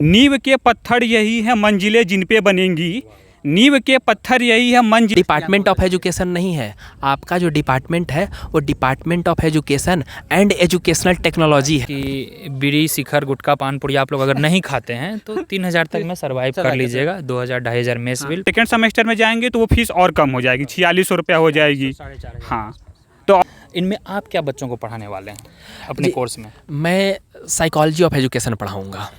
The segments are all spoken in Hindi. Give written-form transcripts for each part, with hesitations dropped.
नींव के पत्थर यही है मंजिलें जिन पे बनेंगी, नींव के पत्थर यही है मंजिल। डिपार्टमेंट ऑफ एजुकेशन नहीं है आपका, जो डिपार्टमेंट है वो department of education and educational technology है। कि बीड़ी शिखर गुटखा पान पुड़ी आप लोग अगर नहीं खाते हैं तो 3,000 तक में सर्वाइव कर लीजिएगा। 2,000-2,500 मेस बिल। सेकेंड सेमेस्टर में जाएंगे तो वो फीस और कम हो जाएगी, 4600 रुपया हो जाएगी। 4,500। हाँ, तो इनमें आप क्या बच्चों को पढ़ाने वाले हैं अपने जी, कोर्स में? मैं साइकोलॉजी ऑफ एजुकेशन पढ़ाऊँगा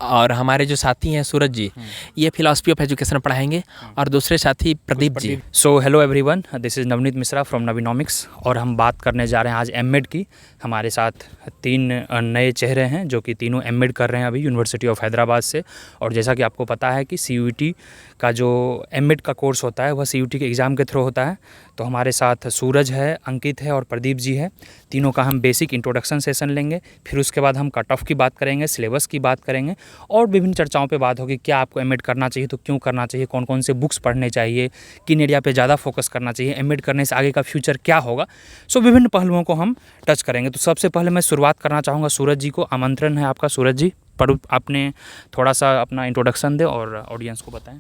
और हमारे जो साथी हैं सूरज जी, ये फिलॉसफी ऑफ एजुकेशन पढ़ाएंगे और दूसरे साथी Pradeep ji. So hello everyone, this is Navneet Mishra from Navinomics और हम बात करने जा रहे हैं आज एमएड की। हमारे साथ 3 नए चेहरे हैं जो कि तीनों एमएड कर रहे हैं अभी यूनिवर्सिटी ऑफ हैदराबाद से। और जैसा कि आपको पता है कि सीयूईटी का जो एमएड का कोर्स होता है वह सीयूईटी के एग्ज़ाम के थ्रू होता है। तो हमारे साथ सूरज है, अंकित है और प्रदीप जी है। तीनों का हम बेसिक इंट्रोडक्शन सेशन लेंगे, फिर उसके बाद हम कट ऑफ की बात करेंगे, सिलेबस की बात करेंगे और विभिन्न चर्चाओं पे बात होगी। क्या आपको एमएड करना चाहिए तो क्यों करना चाहिए, कौन कौन से बुक्स पढ़ने चाहिए, किन एरिया पे ज़्यादा फोकस करना चाहिए, एमएड करने से आगे का फ्यूचर क्या होगा। सो विभिन्न पहलुओं को हम टच करेंगे। तो सबसे पहले मैं शुरुआत करना चाहूँगा सूरज जी को। आमंत्रण है आपका सूरज जी, पर आपने थोड़ा सा अपना इंट्रोडक्शन दें और ऑडियंस को बताएं।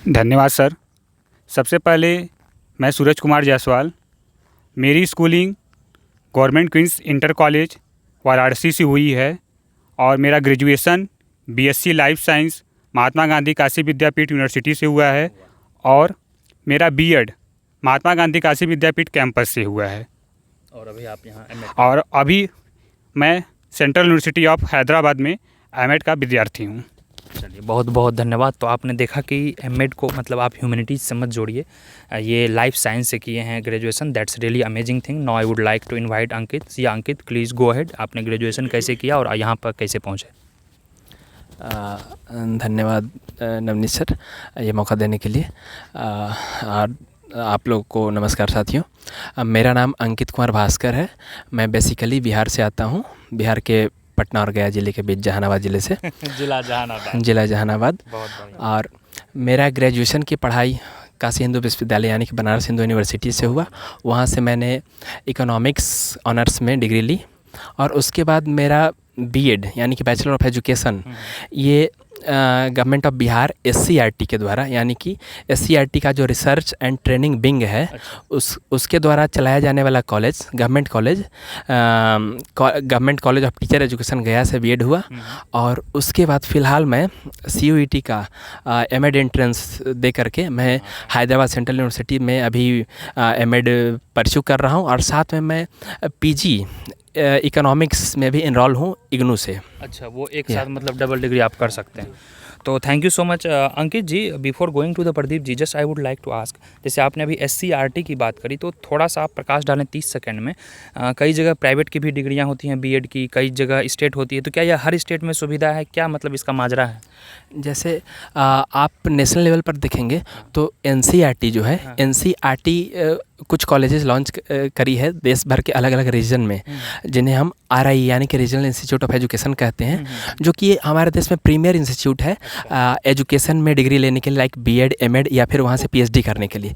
धन्यवाद सर। सबसे पहले मैं सूरज कुमार जायसवाल, मेरी schooling government Queens inter college Varanasi से हुई है और मेरा graduation BSc life science Mahatma Gandhi Kashi Vidyapith university से हुआ है और मेरा बीएड महात्मा गांधी काशी विद्यापीठ कैंपस से हुआ है। और अभी आप यहाँ एमएड और अभी मैं सेंट्रल यूनिवर्सिटी ऑफ हैदराबाद में एमएड का विद्यार्थी हूँ। चलिए, बहुत बहुत धन्यवाद। तो आपने देखा कि एमएड को मतलब आप ह्यूमैनिटीज से मत जोड़िए, ये लाइफ साइंस से किए हैं graduation. That's really amazing thing. Now I would like to invite Ankit. या अंकित प्लीज़ गो अहेड, आपने ग्रेजुएशन कैसे किया और यहाँ पर कैसे पहुँचे? धन्यवाद नवनीत सर ये मौका देने के लिए। और आप लोग को नमस्कार साथियों। मेरा नाम अंकित कुमार भास्कर है। मैं बेसिकली बिहार से आता हूँ, बिहार के पटना और गया ज़िले के बीच जहानाबाद ज़िले से। जिला जहानाबाद। बहुत बढ़िया। और मेरा ग्रेजुएशन की पढ़ाई काशी हिंदू विश्वविद्यालय यानी कि बनारस हिंदू यूनिवर्सिटी से हुआ। वहाँ से मैंने इकोनॉमिक्स ऑनर्स में डिग्री ली और उसके बाद मेरा बीएड यानी कि बैचलर ऑफ एजुकेशन ये गवर्नमेंट ऑफ बिहार एससीईआरटी के द्वारा, यानी कि एससीईआरटी का जो रिसर्च एंड ट्रेनिंग विंग है उसके द्वारा चलाया जाने वाला college government college of teacher education गया से बीएड हुआ। और उसके बाद फ़िलहाल मैं सीयूईटी का एमएड एंट्रेंस दे करके मैं हैदराबाद सेंट्रल यूनिवर्सिटी में अभी एमएड परस्यू कर रहा हूँ और साथ में मैं पीजी इकोनॉमिक्स में भी इनरोल हूँ इग्नू से। अच्छा, वो एक साथ मतलब डबल डिग्री आप कर सकते हैं। तो thank you so much Ankit ji. Before going to the Pradeep ji, just I would like to ask, जैसे आपने अभी एससीईआरटी की बात करी तो थोड़ा सा आप प्रकाश डालें 30 सेकंड में। कई जगह प्राइवेट की भी डिग्रियां होती हैं बीएड की, कई जगह स्टेट होती है, तो क्या यह हर स्टेट में सुविधा है? क्या मतलब इसका माजरा है? जैसे आप नेशनल लेवल पर देखेंगे तो एनसीईआरटी जो है, एनसीईआरटी कुछ कॉलेजेस लॉन्च करी है देश भर के अलग अलग रीजन में, जिन्हें हम आरआई यानी कि रीजनल इंस्टीट्यूट ऑफ एजुकेशन कहते हैं, जो कि हमारे देश में प्रीमियर इंस्टीट्यूट है एजुकेशन में डिग्री लेने के लिए, लाइक बीएड एमएड या फिर वहाँ से पीएचडी करने के लिए।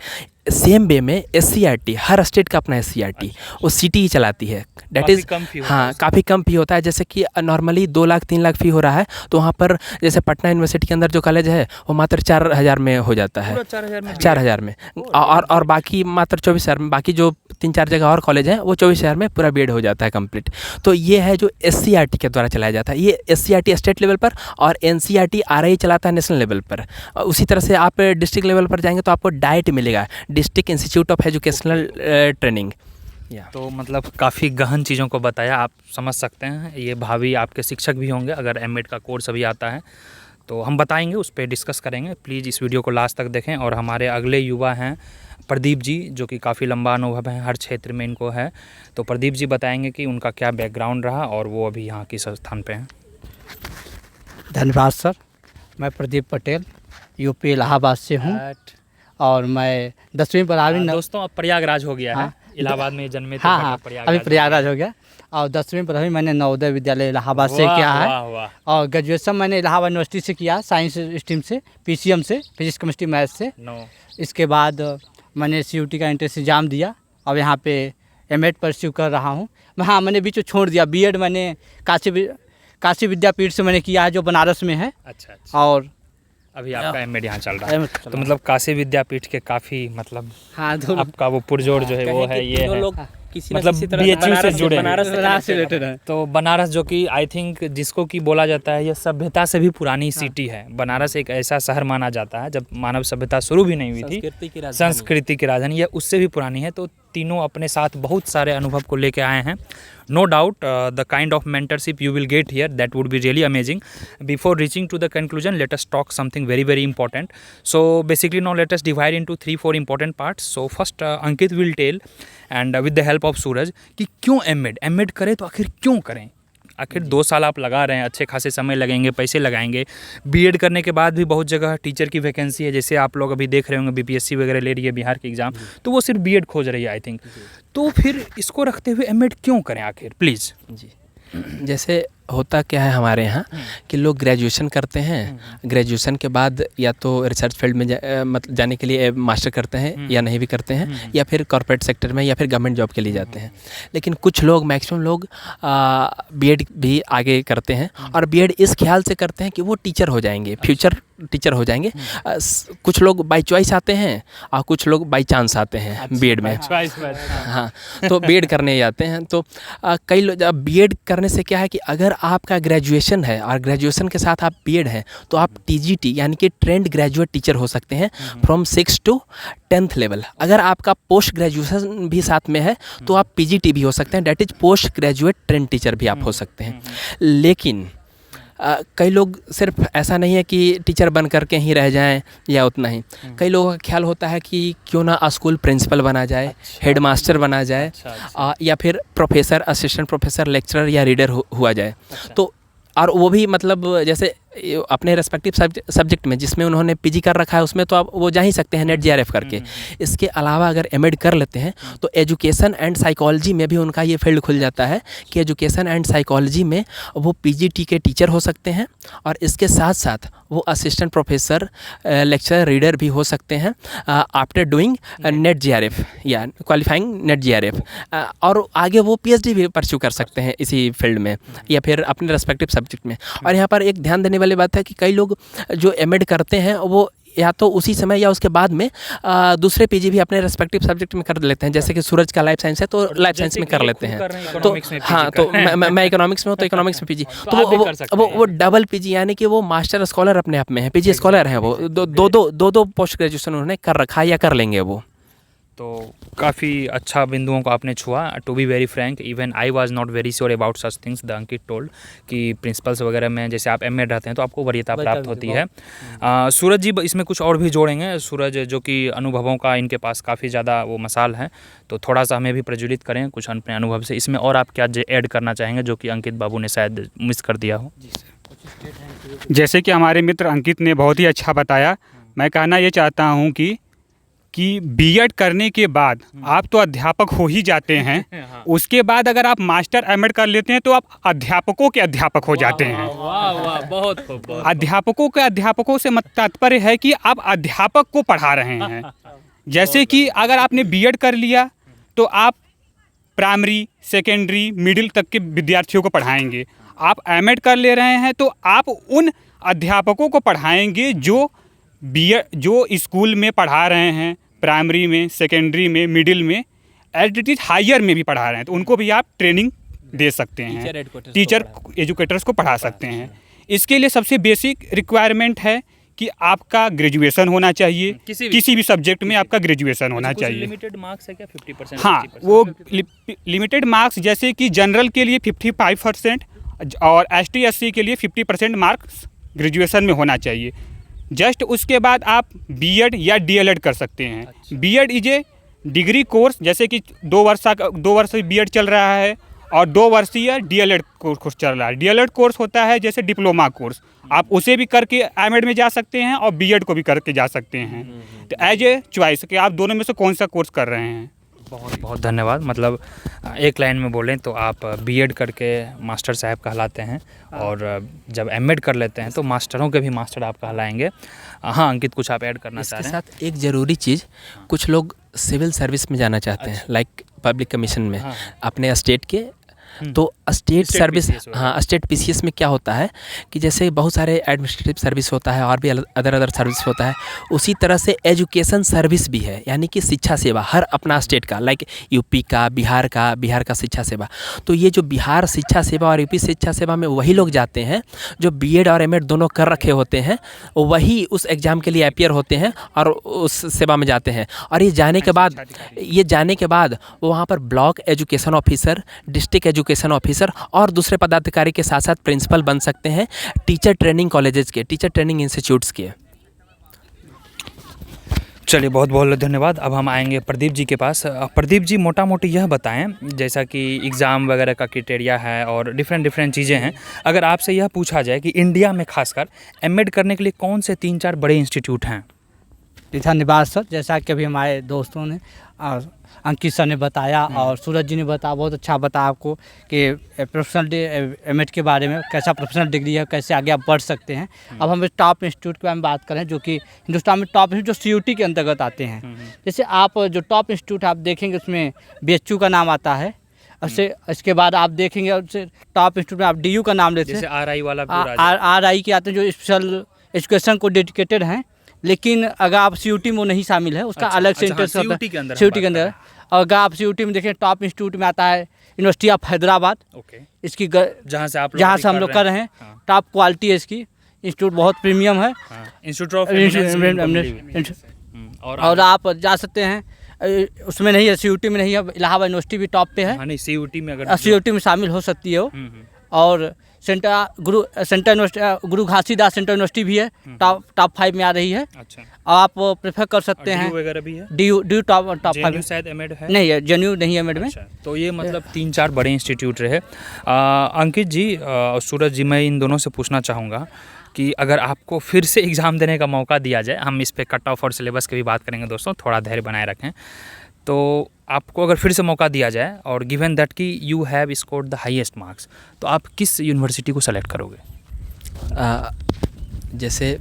सेम वे में एससीईआरटी, हर स्टेट का अपना एससीईआरटी वो सिटी ही चलाती है। दैट इज़ हाँ, काफ़ी कम फी होता है। जैसे कि नॉर्मली 2 लाख 3 लाख फी हो रहा है, तो वहाँ पर जैसे पटना यूनिवर्सिटी के अंदर जो कॉलेज है वो मात्र 4,000 में हो जाता है। 4,000 में और बाकी मात्र 24,000 में। बाकी जो 3-4 जगह और कॉलेज हैं वो 24,000 में पूरा बीएड हो जाता है कंप्लीट। तो ये है जो एससीईआरटी के द्वारा चलाया जाता है। ये एससीईआरटी स्टेट लेवल पर और एनसीईआरटी आरआई चलाता है नेशनल लेवल पर। उसी तरह से आप डिस्ट्रिक्ट लेवल पर जाएंगे तो आपको डाइट मिलेगा, district institute of educational training. तो मतलब काफ़ी गहन चीज़ों को बताया, आप समझ सकते हैं। ये भावी आपके शिक्षक भी होंगे अगर एमएड का कोर्स अभी आता है तो हम बताएंगे, उस पर डिस्कस करेंगे। प्लीज़ इस वीडियो को लास्ट तक देखें। और हमारे अगले युवा हैं प्रदीप जी, जो कि काफ़ी लंबा अनुभव है, हर क्षेत्र में इनको है। तो प्रदीप जी बताएंगे कि उनका क्या बैकग्राउंड रहा और वो अभी यहाँ किस स्थान पे हैं। धन्यवाद सर। मैं प्रदीप पटेल यूपी इलाहाबाद से हूँ और मैं 10वीं 12वीं दोस्तों अब प्रयागराज हो गया है, इलाहाबाद में जन्मे थे। हाँ, अभी प्रयागराज हो गया। और 10वीं 12वीं मैंने नवोदय विद्यालय इलाहाबाद से किया है। और ग्रेजुएशन मैंने इलाहाबाद यूनिवर्सिटी से किया, साइंस स्ट्रीम से, पीसीएम से, फिजिक्स केमिस्ट्री मैथ से। इसके बाद मैंने सीयूटी का एंट्रेंस एग्जाम दिया। अब यहाँ पे एमएड परस्यू कर रहा हूँ मैं। हाँ, मैंने बीच में छोड़ दिया बीएड। मैंने काशी विद्यापीठ से मैंने किया है जो बनारस में है। अच्छा अच्छा। और अभी आपका एमएड यहाँ चल रहा है, M.Ed चल तो मतलब काशी विद्यापीठ के काफ़ी मतलब हाँ दोनों आपका वो पुरजोर जो है वो है ये है, किसी न मतलब किसी तरह BHU से बनारस जुड़े हैं। बनारस से रिलेटेड है। तो बनारस जो कि आई थिंक जिसको कि बोला जाता है ये सभ्यता से भी पुरानी सिटी है। बनारस एक ऐसा शहर माना जाता है जब मानव सभ्यता शुरू भी नहीं हुई थी, संस्कृति की राजधानी, यह उससे भी पुरानी है। तो तीनों अपने साथ बहुत सारे अनुभव को लेके आए हैं। No doubt the kind of mentorship you will get here that would be really amazing. Before reaching to the conclusion let us talk something very very important. So basically now let us divide into 3-4 important parts. So first Ankit will tell and with the help of Suraj कि क्यों एमएड करें, तो आखिर क्यों करें। आखिर 2 साल आप लगा रहे हैं, अच्छे खासे समय लगेंगे, पैसे लगाएंगे। बीएड करने के बाद भी बहुत जगह टीचर की वैकेंसी है, जैसे आप लोग अभी देख रहे होंगे बीपीएससी वगैरह ले रही है बिहार के एग्ज़ाम, तो वो सिर्फ बीएड खोज रही है आई थिंक। तो फिर इसको रखते हुए एमएड क्यों करें आखिर, प्लीज़। जी, जैसे होता क्या है हमारे यहाँ कि लोग ग्रेजुएशन करते हैं, ग्रेजुएशन के बाद या तो रिसर्च फील्ड में मतलब जाने के लिए मास्टर करते हैं या नहीं भी करते हैं, या फिर कॉर्पोरेट सेक्टर में या फिर गवर्नमेंट जॉब के लिए जाते हैं। लेकिन कुछ लोग, मैक्सिमम लोग बीएड भी आगे करते हैं, और बीएड इस ख्याल से करते हैं कि वो टीचर हो जाएंगे, फ्यूचर टीचर हो जाएंगे। कुछ लोग बाय चॉइस आते हैं और कुछ लोग बाय चांस आते हैं बीएड में। हाँ, तो बीएड करने जाते हैं। तो कई लोग बीएड करने से क्या है कि अगर आपका ग्रेजुएशन है और ग्रेजुएशन के साथ आप बीएड हैं, तो आप टीजीटी यानी कि ट्रेंड ग्रेजुएट टीचर हो सकते हैं फ्रॉम 6 to 10th लेवल। अगर आपका पोस्ट ग्रेजुएशन भी साथ में है तो आप पीजीटी भी हो सकते हैं, that is post graduate trained teacher भी आप हो सकते हैं। लेकिन कई लोग सिर्फ ऐसा नहीं है कि टीचर बन करके ही रह जाएं या उतना ही, कई लोगों का ख्याल होता है कि क्यों ना स्कूल प्रिंसिपल बना जाए, हेड मास्टर बना जाए, या फिर प्रोफेसर, असिस्टेंट प्रोफेसर, लेक्चरर या रीडर हुआ जाए। तो और वो भी मतलब जैसे अपने रेस्पेक्टिव सब्जेक्ट में जिसमें उन्होंने पीजी कर रखा है उसमें तो आप वो जा ही सकते हैं नेट जीआरएफ करके। इसके अलावा अगर एमएड कर लेते हैं तो एजुकेशन एंड साइकोलॉजी में भी उनका ये फील्ड खुल जाता है कि एजुकेशन एंड साइकोलॉजी में वो पीजीटी के टीचर हो सकते हैं, और इसके साथ साथ वो असिस्टेंट प्रोफेसर, लेक्चरर, रीडर भी हो सकते हैं आफ्टर डूइंग नेट जीआरएफ या क्वालिफाइंग नेट जीआरएफ, और आगे वो पीएचडी भी परस्यू कर सकते हैं इसी फील्ड में या फिर अपने रेस्पेक्टिव सब्जेक्ट में। और यहाँ पर एक ध्यान देने वाली बात है कि कई लोग जो एमएड करते हैं वो या तो उसी समय या उसके बाद में दूसरे पीजी भी अपने रेस्पेक्टिव सब्जेक्ट में कर लेते हैं। जैसे कि सूरज का लाइफ साइंस है तो लाइफ साइंस में कर लेते हैं। तो हाँ, तो मैं इकोनॉमिक्स में हूँ तो इकोनॉमिक्स में पीजी, तो वो डबल पीजी यानी कि वो मास्टर स्कॉलर अपने आप में है, पीजी स्कॉलर है। वो दो पोस्ट ग्रेजुएशन उन्होंने कर रखा है या कर लेंगे वो। तो काफ़ी अच्छा बिंदुओं को आपने छुआ। To be very frank, even I was not very sure about such things. The Ankit told कि प्रिंसिपल्स वगैरह में जैसे आप एमएड रहते हैं तो आपको वरीयता प्राप्त होती है। सूरज जी इसमें कुछ और भी जोड़ेंगे। सूरज जो कि अनुभवों का इनके पास काफ़ी ज़्यादा वो मसाल है, तो थोड़ा सा हमें भी प्रज्वलित करें कुछ अपने अनुभव से। इसमें और आप क्या ऐड करना चाहेंगे जो कि अंकित बाबू ने शायद मिस कर दिया हो? जैसे कि हमारे मित्र अंकित ने बहुत ही अच्छा बताया, मैं कहना ये चाहता हूँ कि बीएड करने के बाद आप तो अध्यापक हो ही जाते हैं, उसके बाद अगर आप मास्टर एमएड कर लेते हैं तो आप अध्यापकों के अध्यापक हो जाते हैं। बहुत अध्यापकों के अध्यापकों से तात्पर्य है कि आप अध्यापक को पढ़ा रहे हैं। जैसे कि अगर आपने बीएड कर लिया तो आप प्राइमरी, सेकेंडरी, मिडिल तक के विद्यार्थियों को पढ़ाएंगे। आप एमएड कर ले रहे हैं तो आप उन अध्यापकों को पढ़ाएंगे जो स्कूल में पढ़ा रहे हैं, प्राइमरी में, सेकेंडरी में, मिडिल में, एज इट इज हायर में भी पढ़ा रहे हैं, तो उनको भी आप ट्रेनिंग दे सकते हैं, टीचर एजुकेटर्स को पढ़ा सकते हैं। इसके लिए सबसे बेसिक रिक्वायरमेंट है कि आपका ग्रेजुएशन होना चाहिए, किसी भी सब्जेक्ट में आपका ग्रेजुएशन होना चाहिए। लिमिटेड मार्क्स है क्या 50%? हाँ, वो लिमिटेड मार्क्स जैसे कि जनरल के लिए 55% और एसटी एससी के लिए 50% मार्क्स ग्रेजुएशन में होना चाहिए। जस्ट उसके बाद आप बीएड या डीएलएड कर सकते हैं। BEd is a degree course, जैसे कि 2 वर्ष बीएड चल रहा है और 2 वर्षीय डीएलएड कोर्स चल रहा है। डीएलएड कोर्स होता है जैसे डिप्लोमा कोर्स, आप उसे भी करके एमएड में जा सकते हैं और बीएड को भी करके जा सकते हैं। तो एज ए चॉइस कि आप दोनों में से कौन सा कोर्स कर रहे हैं। बहुत बहुत धन्यवाद। मतलब एक लाइन में बोलें तो आप बीएड करके मास्टर साहब कहलाते हैं, और जब एमएड कर लेते हैं तो मास्टरों के भी मास्टर आप कहलाएंगे। हाँ अंकित, कुछ आप ऐड करना चाह रहे हैं? इसके साथ एक ज़रूरी चीज़, कुछ लोग सिविल सर्विस में जाना चाहते हैं, लाइक पब्लिक कमीशन में, अपने स्टेट के तो स्टेट स्टेट सर्विस, PCS वगैरह। हाँ स्टेट पीसीएस में क्या होता है कि जैसे बहुत सारे एडमिनिस्ट्रेटिव सर्विस होता है और भी अदर सर्विस होता है, उसी तरह से एजुकेशन सर्विस भी है, यानी कि शिक्षा सेवा हर अपना स्टेट का, लाइक यूपी का, बिहार का शिक्षा सेवा। तो ये जो बिहार शिक्षा सेवा और यूपी शिक्षा सेवा में वही लोग जाते हैं जो बीएड और एमएड दोनों कर रखे होते हैं, वही उस एग्ज़ाम के लिए अपियर होते हैं और उस सेवा में जाते हैं। और ये जाने के बाद वो वहाँ पर block education officer, district education officer और दूसरे पदाधिकारी के साथ साथ प्रिंसिपल बन सकते हैं टीचर ट्रेनिंग कॉलेजेस के, टीचर ट्रेनिंग इंस्टीट्यूट्स के। चलिए बहुत बहुत धन्यवाद। अब हम आएंगे प्रदीप जी के पास। प्रदीप जी मोटा मोटी यह बताएं, जैसा कि एग्ज़ाम वगैरह का क्राइटेरिया है और डिफरेंट चीज़ें हैं, अगर आपसे यह पूछा जाए कि इंडिया में खासकर एमएड करने के लिए कौन से 3-4 बड़े इंस्टीट्यूट हैं? जी धन्यवाद सर। जैसा कि अभी हमारे दोस्तों ने और अंकित सर ने बताया और सूरज जी ने बताया, बहुत अच्छा बताया आपको कि प्रोफेशनल एमएड के बारे में, कैसा प्रोफेशनल डिग्री है, कैसे आगे आप बढ़ सकते हैं। अब हम टॉप इंस्टीट्यूट के बारे में बात करें जो कि हिंदुस्तान में टॉप इंस्टीट्यूट जो सीयूटी के अंतर्गत आते हैं। जैसे आप जो टॉप इंस्टीट्यूट आप देखेंगे उसमें बीएचयू का नाम आता है। इसके बाद आप देखेंगे उससे टॉप इंस्टीट्यूट में आप डीयू का नाम लेते हैं, जैसे आरआई वाला आरआई के आते हैं जो स्पेशल एजुकेशन को डेडिकेटेड हैं। लेकिन अगर आप सीयूटी में वो नहीं शामिल है, उसका अलग से इंटरेस्ट होता है सीयूटी के अंदर। और अगर आप सीयूटी में देखें टॉप इंस्टीट्यूट में आता है यूनिवर्सिटी ऑफ हैदराबाद। इसकी जहाँ से हम लोग कर रहे हैं, टॉप क्वालिटी है इसकी, इंस्टीट्यूट बहुत प्रीमियम है, और आप जा सकते हैं। उसमें नहीं है, सीयूटी में नहीं है, इलाहाबाद यूनिवर्सिटी भी टॉप पे है, सीयूटी में अगर सीयूटी में शामिल हो सकती है वो। और सेंटर यूनिवर्सिटी गुरु घासीदास सेंट्रल यूनिवर्सिटी भी है, टॉप 5 में आ रही है। अच्छा, आप प्रेफर कर सकते हैं। वगैरह भी है, डी टॉप 5 शायद एमएड है, नहीं है, जेन्यू नहीं है एमएड में। अच्छा, तो ये मतलब 3-4 बड़े इंस्टीट्यूट रहे। अंकित जी और सूरज जी, मैं इन दोनों से पूछना चाहूँगा कि अगर आपको फिर से एग्ज़ाम देने का मौका दिया जाए, हम इस पे कट ऑफ और सिलेबस की भी बात करेंगे दोस्तों, थोड़ा धैर्य बनाए रखें, तो आपको अगर फिर से मौका दिया जाए और गिवन दैट कि you have scored the highest marks, तो आप किस यूनिवर्सिटी को सेलेक्ट करोगे? जैसे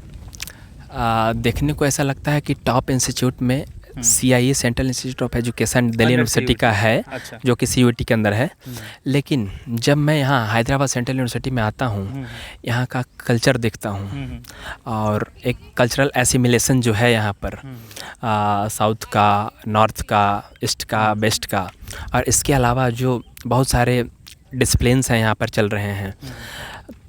देखने को ऐसा लगता है कि टॉप इंस्टीट्यूट में CIE central institute of education Delhi university का है। अच्छा। जो कि CUET के अंदर है। लेकिन जब मैं यहाँ हैदराबाद सेंट्रल यूनिवर्सिटी में आता हूँ, यहाँ का कल्चर देखता हूँ और एक कल्चरल एसिमिलेशन जो है यहाँ पर साउथ का, नॉर्थ का, ईस्ट का, वेस्ट का, और इसके अलावा जो बहुत सारे डिसिप्लिन्स हैं यहाँ पर चल रहे हैं,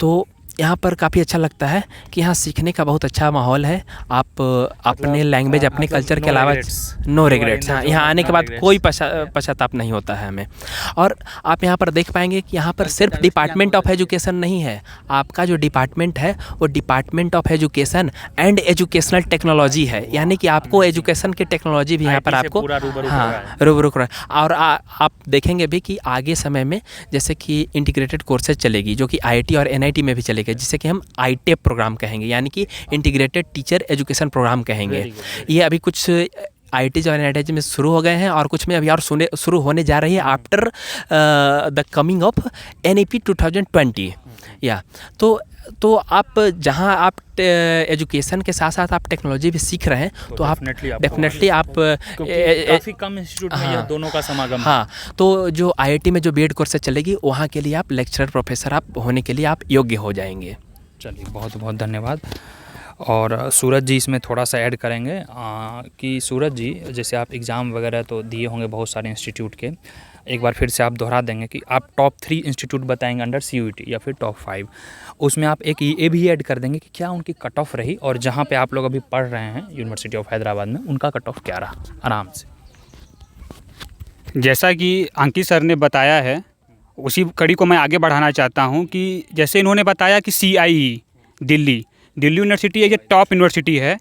तो यहाँ पर काफ़ी अच्छा लगता है कि यहाँ सीखने का बहुत अच्छा माहौल है। आप अपने लैंग्वेज, अपने कल्चर के अलावा नो रिग्रेट्स। हाँ, यहाँ आने के बाद कोई पश्चाताप नहीं होता है हमें। और आप यहाँ पर देख पाएंगे कि यहाँ पर सिर्फ डिपार्टमेंट ऑफ एजुकेशन नहीं है, आपका जो डिपार्टमेंट है वो department of education and educational technology है, यानी कि आपको एजुकेशन की टेक्नोलॉजी भी यहाँ पर आपको रूबरू करा। और आप देखेंगे भी कि आगे समय में जैसे कि इंटीग्रेटेड कोर्सेज चलेगी, जो कि IIT और NIT में भी चलेगी, जिसे कि हम ITEP प्रोग्राम कहेंगे, यानी कि इंटीग्रेटेड टीचर एजुकेशन प्रोग्राम कहेंगे। ये अभी कुछ IIT और NIT में शुरू हो गए हैं और कुछ में अभी और शुरू होने जा रही है after the coming of NEP 2020। या तो आप जहाँ आप एजुकेशन के साथ साथ आप टेक्नोलॉजी भी सीख रहे हैं, तो आप डेफिनेटली आप काफ़ी कम इंस्टीट्यूट में ये दोनों का समागम। हाँ, तो जो IIT में जो BEd कोर्सेज चलेगी, वहाँ के लिए आप लेक्चरर प्रोफेसर आप होने के लिए आप योग्य हो जाएंगे। चलिए बहुत बहुत धन्यवाद। और सूरज जी इसमें थोड़ा सा ऐड करेंगे कि सूरज जी, जैसे आप एग्ज़ाम वगैरह तो दिए होंगे बहुत सारे इंस्टीट्यूट के, एक बार फिर से आप दोहरा देंगे कि आप टॉप 3 इंस्टीट्यूट बताएंगे अंडर CUET या फिर टॉप 5, उसमें आप एक ये भी ऐड कर देंगे कि क्या उनकी कट ऑफ रही, और जहाँ पे आप लोग अभी पढ़ रहे हैं यूनिवर्सिटी ऑफ हैदराबाद में, उनका कट ऑफ क्या रहा, आराम से। जैसा कि अंकित सर ने बताया है, उसी कड़ी को मैं आगे बढ़ाना चाहता हूँ कि जैसे इन्होंने बताया कि CIE दिल्ली यूनिवर्सिटी एक टॉप यूनिवर्सिटी है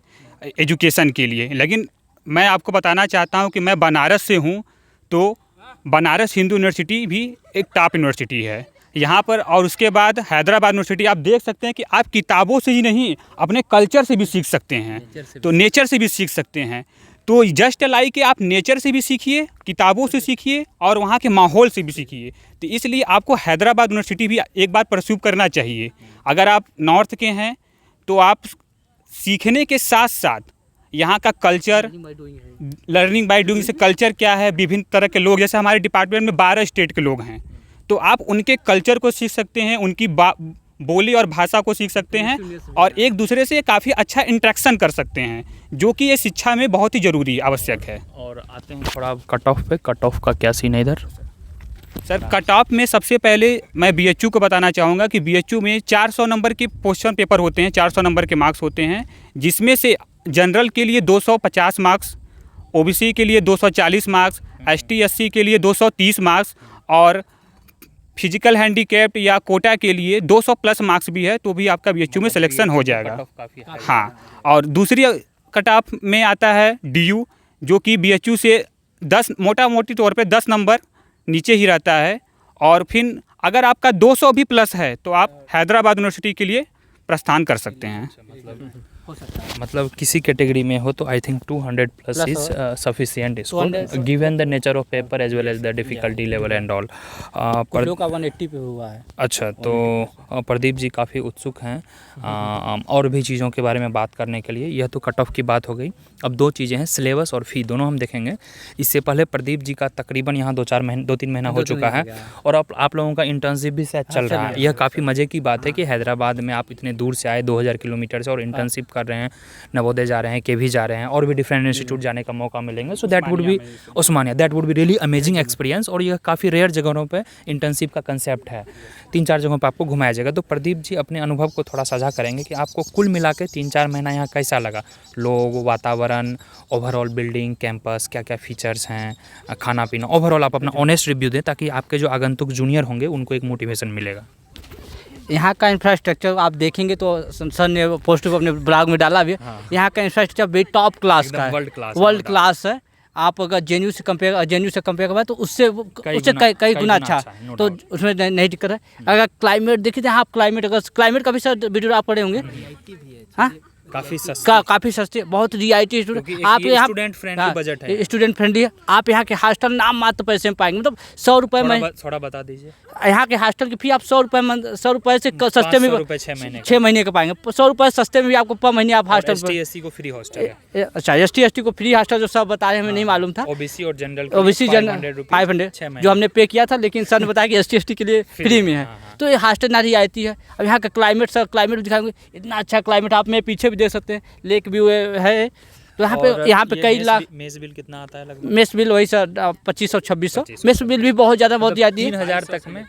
एजुकेशन के लिए, लेकिन मैं आपको बताना चाहता हूँ कि मैं बनारस से हूँ, तो बनारस हिंदू यूनिवर्सिटी भी एक टॉप यूनिवर्सिटी है यहाँ पर। और उसके बाद हैदराबाद यूनिवर्सिटी, आप देख सकते हैं कि आप किताबों से ही नहीं, अपने कल्चर से भी सीख सकते हैं, तो नेचर से भी सीख सकते हैं। तो जस्ट लाइक कि आप नेचर से भी सीखिए, किताबों से सीखिए और वहाँ के माहौल से भी सीखिए। तो इसलिए आपको हैदराबाद यूनिवर्सिटी भी एक बार परस्यू करना चाहिए। अगर आप नॉर्थ के हैं तो आप सीखने के साथ साथ यहाँ का कल्चर, लर्निंग बाय डूइंग से कल्चर क्या है, विभिन्न तरह के लोग, जैसे हमारे डिपार्टमेंट में 12 स्टेट के लोग हैं, तो आप उनके कल्चर को सीख सकते हैं, उनकी बोली और भाषा को सीख सकते हैं और एक दूसरे से काफ़ी अच्छा इंटरेक्शन कर सकते हैं, जो कि ये शिक्षा में बहुत ही ज़रूरी आवश्यक है। और आते हैं थोड़ा कट ऑफ पे, कट ऑफ का क्या सीन है इधर? सर कट ऑफ में सबसे पहले मैं BHU को बताना चाहूँगा कि BHU में 400 नंबर के क्वेश्चन पेपर होते हैं, 400 नंबर के मार्क्स होते हैं, जिसमें से जनरल के लिए 250 मार्क्स, OBC के लिए 240 मार्क्स, ST SC के लिए 230 मार्क्स और फिजिकल हैंडीकैप्ड या कोटा के लिए 200 प्लस मार्क्स भी है, तो भी आपका BHU में सिलेक्शन हो जाएगा। हाँ, और दूसरी कट ऑफ में आता है DU, जो कि BHU से 10 मोटी तौर पे 10 नंबर नीचे ही रहता है। और फिर अगर आपका 200 भी प्लस है तो आप हैदराबाद यूनिवर्सिटी के लिए प्रस्थान कर सकते हैं। मतलब किसी कैटेगरी में हो तो I think 200 plus is sufficient given the nature of paper as well as the difficulty level and all. लोग का 180 पे हुआ है। अच्छा, तो प्रदीप जी काफ़ी उत्सुक हैं और भी चीज़ों के बारे में बात करने के लिए। यह तो कट ऑफ की बात हो गई। अब दो चीज़ें हैं, सिलेबस और फ़ी, दोनों हम देखेंगे। इससे पहले प्रदीप जी का तकरीबन यहाँ 2-3 महीना हो चुका है और अब आप लोगों का इंटर्नशिप भी शायद चल रहा है। यह काफ़ी मज़े की बात है कि हैदराबाद में आप इतने दूर से आए 2000 किलोमीटर से और इंटर्नशिप कर रहे हैं, नवोदय जा रहे हैं, KV जा रहे हैं और भी डिफरेंट इंस्टीट्यूट जाने का मौका मिलेंगे। So that would B Osmania, that would be really amazing experience. और यह काफ़ी रेयर जगहों पे इंटर्नशिप का कंसेप्ट है, 3-4 जगहों पे आपको घुमाया जाएगा। तो प्रदीप जी अपने अनुभव को थोड़ा साझा करेंगे कि आपको कुल मिला के 3-4 महीना यहाँ कैसा लगा, लोग, वातावरण, ओवरऑल बिल्डिंग, कैंपस, क्या क्या फीचर्स हैं, खाना पीना, ओवरऑल आप अपना ऑनेस्ट रिव्यू दें ताकि आपके जो आगंतुक जूनियर होंगे उनको एक मोटिवेशन मिलेगा। यहाँ का इंफ्रास्ट्रक्चर आप देखेंगे तो सर ने पोस्ट को अपने ब्लॉग में डाला भी है। यहाँ का इंफ्रास्ट्रक्चर भी टॉप क्लास का है, वर्ल्ड क्लास है। आप अगर JNU से कंपेयर करवाए तो उससे कई गुना अच्छा है, तो उसमें नहीं दिक्कत है। अगर क्लाइमेट देखिए तो आप क्लाइमेट का भी सर वीडियो आप पढ़े होंगे, हाँ काफ़ी सस्ती, बहुत रियायती स्टूडेंट। आप यहाँ स्टूडेंट फ्रेंडली बजट है, स्टूडेंट फ्रेंडली है। आप यहाँ के हॉस्टल नाम मात्र पैसे में पाएंगे, मतलब 100 रुपये में। थोड़ा बता दीजिए। यहाँ के हॉस्टल की फी आप 100 रुपये से सस्ते में 6 महीने का पाएंगे। 100 रुपये सस्ते में भी आपको पर महीने आप हॉस्टल ST SC को फ्री हॉस्टल है। अच्छा, ST ST को फ्री हॉस्टल जो सब बता रहे हमें नहीं मालूम था। OBC और जनरल 500 जो हमने पे किया था, लेकिन सर ने बताया कि ST ST के लिए फ्री में है। तो ये हॉस्टल ना रियायती है। अब यहाँ का क्लाइमेट, सर क्लाइमेट दिखाएंगे, इतना अच्छा क्लाइमेट आप मेरे पीछे भी देख सकते हैं, लेक व्यू है। तो यहाँ पे कई लाख। मेस बिल कितना आता है लगभग? मेस बिल वही सर 2500-2600। मेस बिल भी बहुत ज़्यादा, बहुत ज़्यादा 3000 तक में।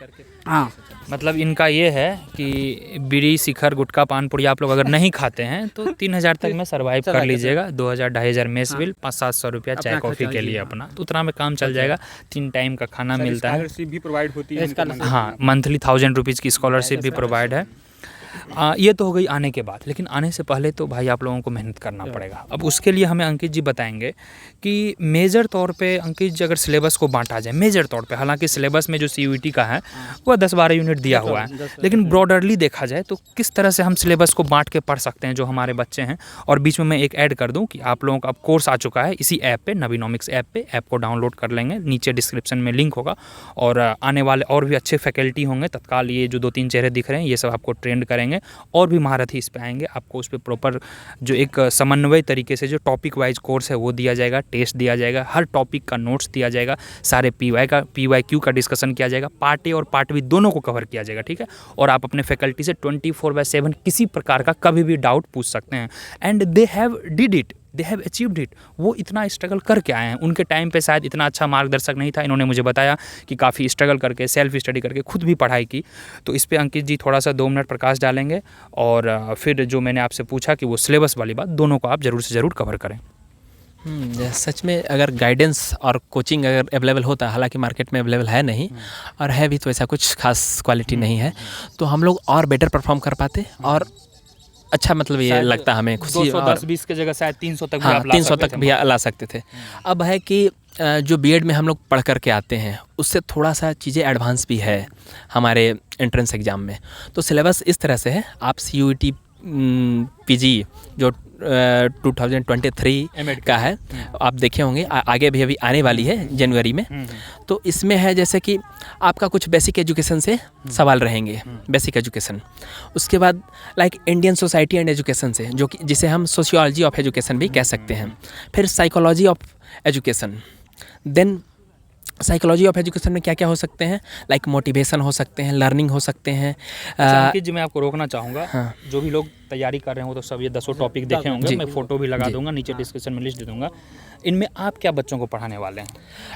हाँ, मतलब इनका ये है कि बीड़ी, शिखर, गुटखा, पान पुड़ी आप लोग अगर नहीं खाते हैं तो 3000 तक में सर्वाइव कर लीजिएगा। 2000-2500 मेस बिल, 500-700 रुपया चाय कॉफ़ी के लिए अपना, तो उतना में काम चल जाएगा। 3 टाइम का खाना मिलता है। स्कॉलरशिप भी प्रोवाइड होती है। हाँ, मंथली 1000 रुपीज़ की स्कॉलरशिप भी प्रोवाइड है। ये तो हो गई आने के बाद, लेकिन आने से पहले तो भाई आप लोगों को मेहनत करना पड़ेगा। अब उसके लिए हमें अंकित जी बताएंगे कि मेजर तौर पे अंकित जी अगर सिलेबस को बांटा जाए मेजर तौर पे, हालांकि सिलेबस में जो CUET का है वो 10-12 यूनिट दिया हुआ है, लेकिन ब्रॉडरली देखा जाए तो किस तरह से हम सिलेबस को बांट के पढ़ सकते हैं जो हमारे बच्चे हैं। और बीच में मैं एक ऐड कर दूँ कि आप लोगों का कोर्स आ चुका है इसी ऐप पे, नवीनॉमिक्स ऐप पे। ऐप को डाउनलोड कर लेंगे, नीचे डिस्क्रिप्शन में लिंक होगा। और आने वाले और भी अच्छे फैकल्टी होंगे तत्काल, ये जो 2-3 चेहरे दिख रहे हैं ये सब आपको ट्रेंड करेंगे और भी महारथी इस पे आएंगे। आपको उस पर प्रॉपर जो एक समन्वय तरीके से जो टॉपिक वाइज कोर्स है वो दिया जाएगा, टेस्ट दिया जाएगा, हर टॉपिक का नोट्स दिया जाएगा, सारे PYQ का डिस्कशन किया जाएगा, पार्ट A और पार्ट B दोनों को कवर किया जाएगा, ठीक है। और आप अपने फैकल्टी से 24/7 किसी प्रकार का कभी भी डाउट पूछ सकते हैं। And they have did it, they have achieved it. वो इतना स्ट्रगल करके आए हैं। उनके टाइम पे शायद इतना अच्छा मार्गदर्शक नहीं था। इन्होंने मुझे बताया कि काफ़ी स्ट्रगल करके, सेल्फ स्टडी करके, खुद भी पढ़ाई की। तो इस पे अंकित जी थोड़ा सा 2 मिनट प्रकाश डालेंगे और फिर जो मैंने आपसे पूछा कि वो सिलेबस वाली बात, दोनों को आप ज़रूर से ज़रूर कवर करें। सच में अगर गाइडेंस और कोचिंग अगर अवेलेबल होता, हालांकि मार्केट में अवेलेबल है नहीं, और है भी तो ऐसा कुछ खास क्वालिटी नहीं है, तो हम लोग और बेटर परफॉर्म कर पाते। और अच्छा, मतलब ये लगता हमें खुशी। 210-20 की जगह शायद 300 तक भी आप ला 300 तक भी ला सकते थे। अब है कि जो B.Ed में हम लोग पढ़ करके आते हैं उससे थोड़ा सा चीज़ें एडवांस भी है हमारे एंट्रेंस एग्ज़ाम में। तो सिलेबस इस तरह से है, आप CUET PG जो 2023 का है, आप देखे होंगे, आगे भी अभी आने वाली है जनवरी में। तो इसमें है जैसे कि आपका कुछ बेसिक एजुकेशन से सवाल रहेंगे, बेसिक एजुकेशन। उसके बाद like Indian society and education से, जो कि जिसे हम सोशियोलॉजी ऑफ एजुकेशन भी कह सकते हैं। फिर psychology of education, then psychology of education में क्या क्या हो सकते हैं, लाइक मोटिवेशन हो सकते हैं, लर्निंग हो सकते हैं। अंकित जी, मैं आपको रोकना चाहूँगा। हाँ। जो भी लोग तैयारी कर रहे हो तो सब ये 10 टॉपिक देखे होंगे, जी। मैं फ़ोटो भी लगा जी। दूंगा, नीचे डिस्क्रिप्शन में लिस्ट दे दूंगा। इनमें आप क्या बच्चों को पढ़ाने वाले हैं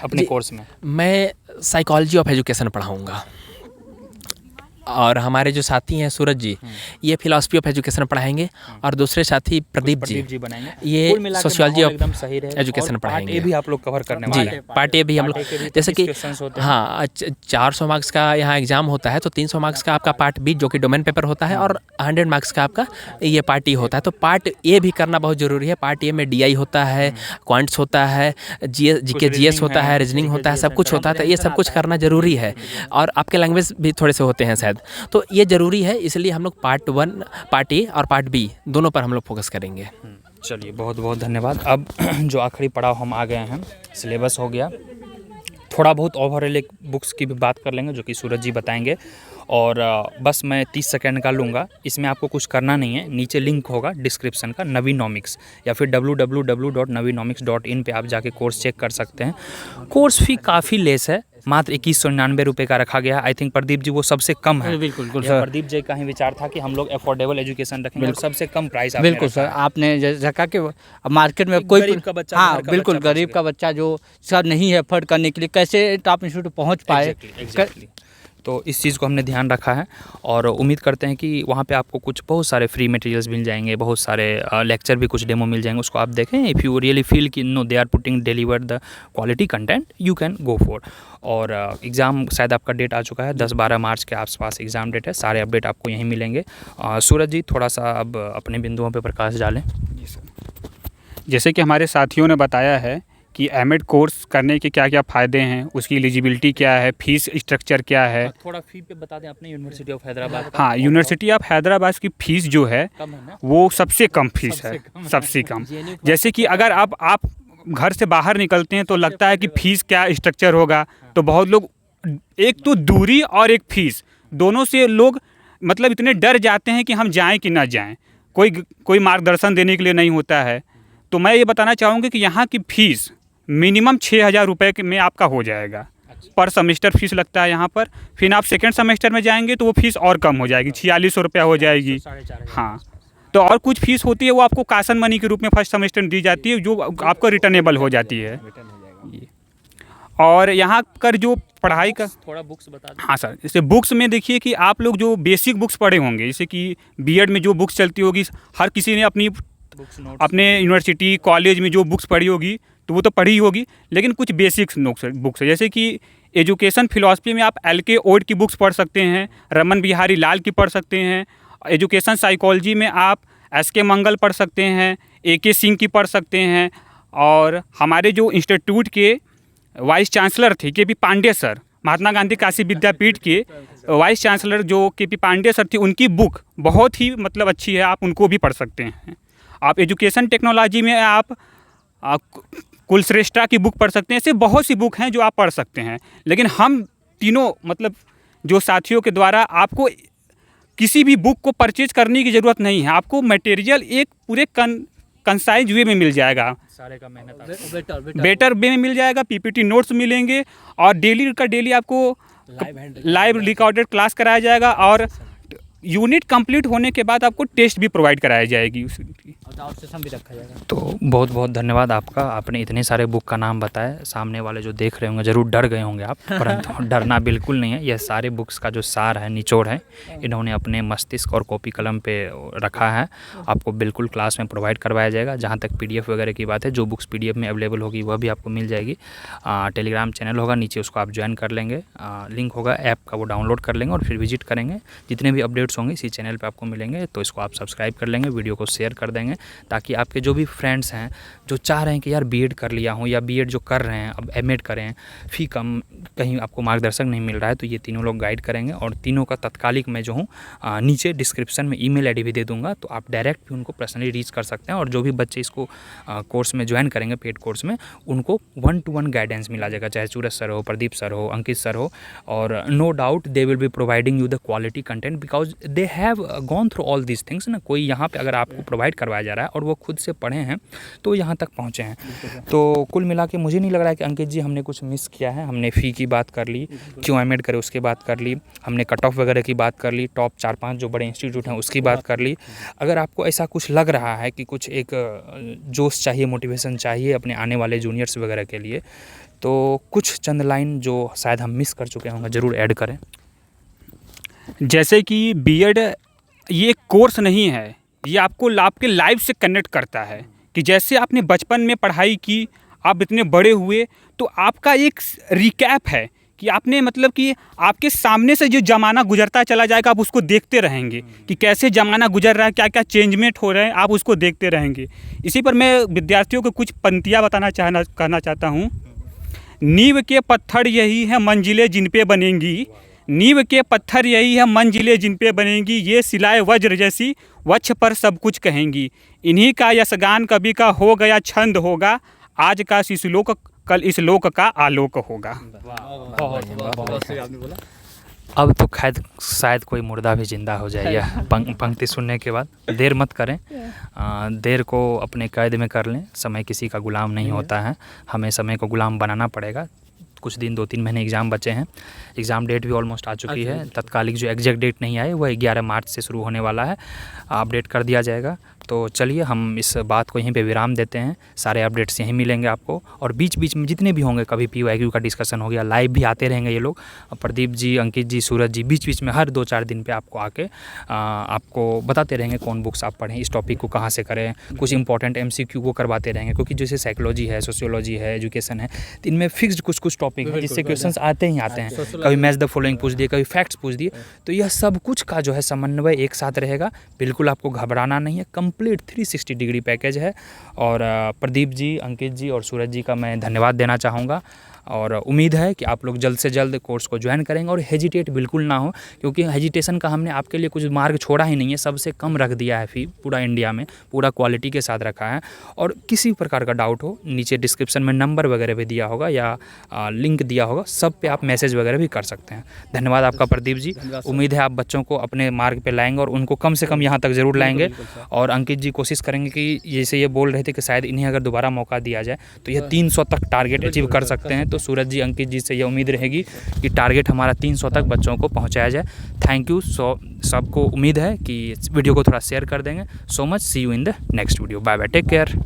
अपने जी। कोर्स में? मैं साइकोलॉजी ऑफ एजुकेशन पढ़ाऊँगा, और हमारे जो साथी हैं सूरज जी, ये फिलॉसफी ऑफ एजुकेशन पढ़ाएंगे, और दूसरे साथी प्रदीप जी बनाएंगे। ये कुल मिला के सोशियोलॉजी माहौल ऑफ एकदम सही रहे, एजुकेशन और पार्ट पढ़ाएंगे। ए भी आप लोग कवर करने जी, वाले हैं। पार्ट ए भी हम लोग, पार्ट ए के भी जैसे कि 25 क्वेश्चंस होते हैं। हाँ 400 मार्क्स का यहाँ एग्जाम होता है, तो 300 मार्क्स का आपका पार्ट बी जो कि डोमेन पेपर होता है, और 100 मार्क्स का आपका ये पार्ट ई होता है। तो पार्ट ए भी करना बहुत ज़रूरी है। पार्ट ए में डीआई होता है, क्वांट्स होता है, जीके जीएस होता है, रीजनिंग होता है, सब कुछ होता है। तो ये सब कुछ करना ज़रूरी है, और आपके लैंग्वेज भी थोड़े से होते हैं शायद, तो ये ज़रूरी है। इसलिए हम लोग पार्ट 1, पार्ट ए और पार्ट बी दोनों पर हम लोग फोकस करेंगे। चलिए, बहुत बहुत धन्यवाद। अब जो आखिरी पड़ाव हम आ गए हैं, सिलेबस हो गया, थोड़ा बहुत ओवरऑल एक बुक्स की भी बात कर लेंगे जो कि सूरज जी बताएंगे। और बस मैं 30 सेकंड का लूँगा। इसमें आपको कुछ करना नहीं है, नीचे लिंक होगा डिस्क्रिप्शन का नवीनोमिक्स, या फिर www.navinomics.in पे आप जाके कोर्स चेक कर सकते हैं। कोर्स फी काफ़ी लेस है, मात्र 2199 रुपये का रखा गया है। आई थिंक प्रदीप जी वो सबसे कम है। बिल्कुल यह प्रदीप जी का ही विचार था कि हम लोग अफोर्डेबल एजुकेशन रखेंगे और सबसे कम प्राइस आपने बिल्कुल रखा सर, है। आपने जैसा कहा कि मार्केट में एक कोई गरीब का बच्चा, हाँ घर का बिल्कुल, बच्चा गरीब पहुंच का बच्चा जो सर नहीं है अफोर्ड करने के लिए, कैसे टॉप इंस्टीट्यूट पहुंच पाए। Exactly. तो इस चीज़ को हमने ध्यान रखा है, और उम्मीद करते हैं कि वहाँ पे आपको कुछ बहुत सारे फ्री मटेरियल्स मिल जाएंगे, बहुत सारे लेक्चर भी कुछ डेमो मिल जाएंगे, उसको आप देखें। इफ़ यू रियली फील कि no they are putting deliver the quality content, you can go for. और एग्ज़ाम शायद आपका डेट आ चुका है, 10-12 मार्च के आसपास एग्ज़ाम डेट है। सारे अपडेट आपको यहीं मिलेंगे। सूरज जी, थोड़ा सा अब अपने बिंदुओं पर प्रकाश डालें। जी सर, जैसे कि हमारे साथियों ने बताया है कि एमएड कोर्स करने के क्या क्या फ़ायदे हैं, उसकी एलिजिबिलिटी क्या है, फीस स्ट्रक्चर क्या है। थोड़ा फी पे बता दें अपने यूनिवर्सिटी ऑफ हैदराबाद का। हाँ, यूनिवर्सिटी ऑफ हैदराबाद की फ़ीस जो है कम है ना? वो सबसे कम फीस है, सबसे कम। जैसे कि अगर आप घर से बाहर निकलते हैं तो लगता है कि फ़ीस क्या स्ट्रक्चर होगा, तो बहुत लोग, एक तो दूरी और एक फ़ीस, दोनों से लोग मतलब इतने डर जाते हैं कि हम जाएं कि ना जाएं, कोई मार्गदर्शन देने के लिए नहीं होता है। तो मैं ये बताना चाहूँगा कि यहाँ की फ़ीस मिनिमम 6,000 रुपये में आपका हो जाएगा। पर सेमेस्टर फीस लगता है यहाँ पर। फिर आप सेकेंड सेमेस्टर में जाएंगे तो वो फीस और कम हो जाएगी, 4600 रुपया हो जाएगी। हाँ, तो और कुछ फीस होती है वो आपको कासन मनी के रूप में फर्स्ट सेमेस्टर में दी जाती है, जो आपको रिटर्नेबल हो जाती है। और यहाँ कर जो पढ़ाई का थोड़ा बुक्स बता दें। हाँ सर, जैसे बुक्स में देखिए कि आप लोग जो बेसिक बुक्स पढ़े होंगे, जैसे कि बीएड में जो बुक्स चलती होगी, हर किसी ने अपने यूनिवर्सिटी कॉलेज में जो बुक्स पढ़ी होगी तो वो तो पढ़ी ही होगी, लेकिन कुछ बेसिक्स बुक्स है, जैसे कि एजुकेशन फिलॉसफी में आप एल.के. ओड की बुक्स पढ़ सकते हैं, रमन बिहारी लाल की पढ़ सकते हैं। एजुकेशन साइकोलॉजी में आप एस.के. मंगल पढ़ सकते हैं, ए.के. सिंह की पढ़ सकते हैं। और हमारे जो इंस्टीट्यूट के वाइस चांसलर थे के.पी. पांडे सर, महात्मा गांधी काशी विद्यापीठ के वाइस चांसलर जो के.पी. पांडे सर थे, उनकी बुक बहुत ही मतलब अच्छी है, आप उनको भी पढ़ सकते हैं। आप एजुकेशन टेक्नोलॉजी में आप कुलश्रेष्ठा की बुक पढ़ सकते हैं। ऐसे बहुत सी बुक हैं जो आप पढ़ सकते हैं, लेकिन हम तीनों मतलब जो साथियों के द्वारा आपको किसी भी बुक को परचेज करने की ज़रूरत नहीं है। आपको मटेरियल एक पूरे कंसाइज वे में मिल जाएगा, सारे का मेहनत बेटर वे में मिल जाएगा। पीपीटी नोट्स मिलेंगे, और डेली का डेली आपको लाइव रिकॉर्डेड क्लास कराया जाएगा, और यूनिट कंप्लीट होने के बाद आपको टेस्ट भी प्रोवाइड कराई जाएगी उसकी, और सेशन भी रखा जाएगा। तो बहुत बहुत धन्यवाद आपका। आपने इतने सारे बुक का नाम बताया, सामने वाले जो देख रहे होंगे ज़रूर डर गए होंगे आप, परंतु डरना बिल्कुल नहीं है। यह सारे बुक्स का जो सार है, निचोड़ है, इन्होंने अपने मस्तिष्क और कॉपी कलम पे रखा है। आपको बिल्कुल क्लास में प्रोवाइड करवाया जाएगा। जहाँ तक PDF वगैरह की बात है, जो बुक्स PDF में अवेलेबल होगी वह भी आपको मिल जाएगी। टेलीग्राम चैनल होगा नीचे, उसको आप ज्वाइन कर लेंगे, लिंक होगा ऐप का, वो डाउनलोड कर लेंगे और फिर विजिट करेंगे। जितने भी अपडेट्स होंगे इसी चैनल पे आपको मिलेंगे, तो इसको आप सब्सक्राइब कर लेंगे, वीडियो को शेयर कर देंगे, ताकि आपके जो भी फ्रेंड्स हैं जो चाह रहे हैं कि यार बीएड कर लिया हूँ, या बीएड जो कर रहे हैं अब एमएड करें, फ़ी कम, कहीं आपको मार्गदर्शक नहीं मिल रहा है, तो ये तीनों लोग गाइड करेंगे। और तीनों का तत्कालिक मैं जो हूँ नीचे डिस्क्रिप्शन में ईमेल आईडी भी दे दूँगा, तो आप डायरेक्ट भी उनको पर्सनली रीच कर सकते हैं। और जो भी बच्चे इसको कोर्स में ज्वाइन करेंगे, पेड कोर्स में, उनको 1-to-1 गाइडेंस मिला जाएगा, चाहे सूरज सर हो, प्रदीप सर हो, अंकित सर हो। और no doubt they will be providing you the quality content, because they have gone through all these things ना। कोई यहाँ पे अगर आपको प्रोवाइड करवाया जा रहा है और वो खुद से पढ़े हैं तो यहाँ तक पहुँचे हैं। तो कुल मिला के मुझे नहीं लग रहा है कि अंकित जी हमने कुछ मिस किया है। हमने फ़ी की बात कर ली, क्यों एमएड करे उसकी बात कर ली, हमने कट ऑफ वगैरह की बात कर ली, टॉप 4-5 जो बड़े इंस्टीट्यूट हैं उसकी बात कर ली। अगर आपको ऐसा कुछ लग रहा है कि कुछ एक जोश चाहिए, मोटिवेशन चाहिए अपने आने वाले जूनियर्स वगैरह के लिए, तो कुछ चंद लाइन जो शायद हम मिस कर चुके होंगे ज़रूर ऐड करें। जैसे कि बीएड ये एक कोर्स नहीं है, ये आपको आपके लाइफ से कनेक्ट करता है कि जैसे आपने बचपन में पढ़ाई की, आप इतने बड़े हुए, तो आपका एक रिकैप है कि आपने मतलब कि आपके सामने से जो ज़माना गुजरता चला जाएगा आप उसको देखते रहेंगे कि कैसे ज़माना गुजर रहा है, क्या क्या चेंजमेंट हो रहे हैं, आप उसको देखते रहेंगे। इसी पर मैं विद्यार्थियों को कुछ पंक्तियाँ कहना चाहता हूँ। नींव के पत्थर यही है मंजिलें जिन पे बनेंगी, नींव के पत्थर यही है मंजिलें जिन पे बनेंगी, ये सिलाए वज्र जैसी वक्ष पर सब कुछ कहेंगी, इन्हीं का यशगान कभी का हो गया छंद होगा, आज का शिशुलोक कल इस लोक का आलोक होगा। अब तो खैर शायद कोई मुर्दा भी जिंदा हो जाएगा पंक्ति सुनने के बाद। देर मत करें, देर को अपने कैद में कर लें। समय किसी का गुलाम नहीं होता है, हमें समय को गुलाम बनाना पड़ेगा। कुछ दिन 2-3 महीने एग्ज़ाम बचे हैं, एग्ज़ाम डेट भी ऑलमोस्ट आ चुकी है। तत्कालिक जो एग्जैक्ट डेट नहीं आई वह 11 मार्च से शुरू होने वाला है, अपडेट कर दिया जाएगा। तो चलिए हम इस बात को यहीं पे विराम देते हैं। सारे अपडेट्स यहीं मिलेंगे आपको, और बीच बीच में जितने भी होंगे, कभी PYQ का डिस्कशन हो गया, लाइव भी आते रहेंगे ये लोग, प्रदीप जी, अंकित जी, सूरज जी, बीच बीच में हर 2-4 दिन पे आपको आके आपको बताते रहेंगे कौन बुक्स आप पढ़ें, इस टॉपिक को कहाँ से करें, कुछ इंपॉर्टेंट MCQ को करवाते रहेंगे। क्योंकि जैसे साइकोलॉजी है, सोशियोलॉजी है, एजुकेशन है, तो इनमें फिक्स्ड कुछ टॉपिक है जिससे क्वेश्चंस आते ही आते हैं। कभी मैच द फॉलोइंग पूछ दिए, कभी फैक्ट्स पूछ दिए, तो यह सब कुछ का जो है समन्वय एक साथ रहेगा। बिल्कुल आपको घबराना नहीं है, कंप्लीट 360 डिग्री पैकेज है। और प्रदीप जी, अंकित जी और सूरज जी का मैं धन्यवाद देना चाहूँगा, और उम्मीद है कि आप लोग जल्द से जल्द कोर्स को ज्वाइन करेंगे। और हेजिटेट बिल्कुल ना हो, क्योंकि हेजिटेशन का हमने आपके लिए कुछ मार्ग छोड़ा ही नहीं है, सबसे कम रख दिया है फ़ी पूरा इंडिया में, पूरा क्वालिटी के साथ रखा है। और किसी प्रकार का डाउट हो, नीचे डिस्क्रिप्शन में नंबर वगैरह भी दिया होगा या लिंक दिया होगा, सब पे आप मैसेज वगैरह भी कर सकते हैं। धन्यवाद आपका प्रदीप जी। उम्मीद है आप बच्चों को अपने मार्ग पर लाएंगे और उनको कम से कम यहाँ तक ज़रूर लाएंगे। और अंकित जी कोशिश करेंगे कि जैसे ये बोल रहे थे कि शायद इन्हें अगर दोबारा मौका दिया जाए तो ये 300 तक टारगेट अचीव कर सकते हैं। तो सूरज जी, अंकित जी से ये उम्मीद रहेगी कि टारगेट हमारा 300 तक बच्चों को पहुंचाया जाए। Thank you. सबको उम्मीद है कि इस वीडियो को थोड़ा शेयर कर देंगे। So much, see you in the next video. Bye bye, take care.